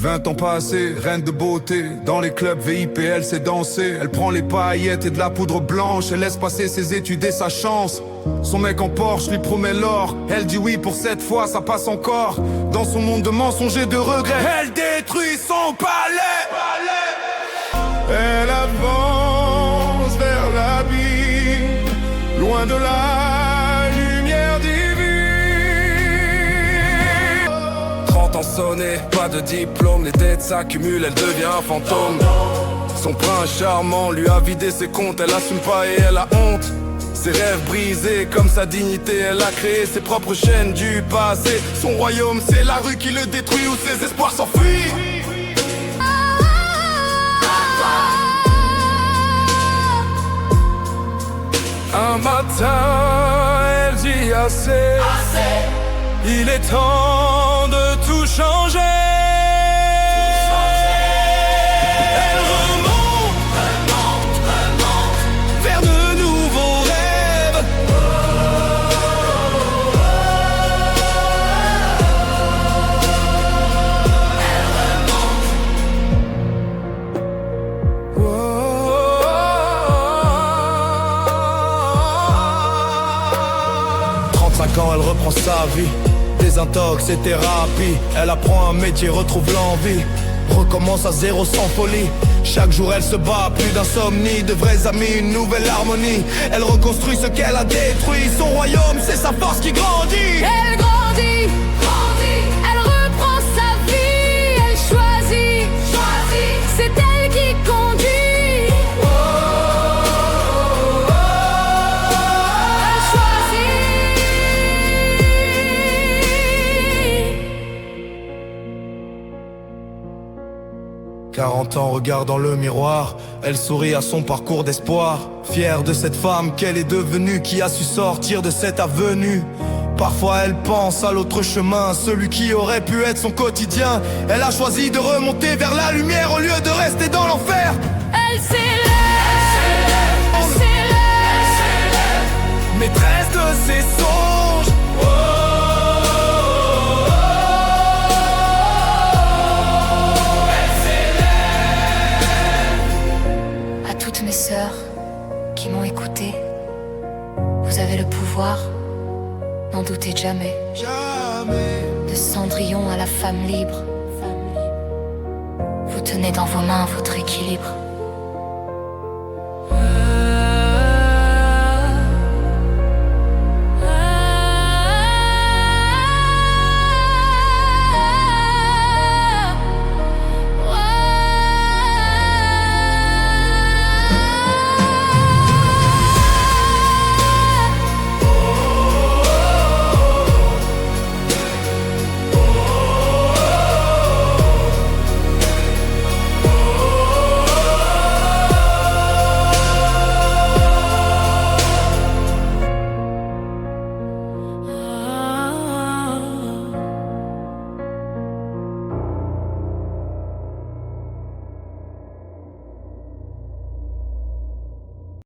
20 ans passés, reine de beauté. Dans les clubs VIP, elle sait danser. Elle prend les paillettes et de la poudre blanche. Elle laisse passer ses études et sa chance. Son mec en Porsche lui promet l'or. Elle dit oui pour cette fois, ça passe encore. Dans son monde de mensonges et de regrets, elle détruit son palais. Elle avance vers l'abîme, loin de la lumière divine. 30 ans sonnés, pas de diplôme, les dettes s'accumulent, elle devient un fantôme. Son prince charmant lui a vidé ses comptes, elle assume pas et elle a honte. Ses rêves brisés comme sa dignité, elle a créé ses propres chaînes du passé. Son royaume c'est la rue qui le détruit, où ses espoirs s'enfuient. Un matin, elle dit assez. Il est temps de tout changer. Elle remonte vers de nouveaux rêves. Quand elle reprend sa vie, désintox et thérapie. Elle apprend un métier, retrouve l'envie, recommence à zéro sans folie. Chaque jour elle se bat, plus d'insomnie, de vrais amis, une nouvelle harmonie. Elle reconstruit ce qu'elle a détruit. Son royaume, c'est sa force qui grandit. Elle grandit, elle reprend sa vie. Elle choisit, c'est elle qui conduit. Elle choisit. 40 ans, regarde dans le miroir, elle sourit à son parcours d'espoir. Fière de cette femme qu'elle est devenue, qui a su sortir de cette avenue. Parfois elle pense à l'autre chemin, celui qui aurait pu être son quotidien. Elle a choisi de remonter vers la lumière au lieu de rester dans l'enfer. Elle s'élève, Maîtresse de ses songes. À toutes mes sœurs qui m'ont écouté, vous avez le pouvoir, n'en doutez jamais. De Cendrillon à la femme libre, vous tenez dans vos mains votre équilibre.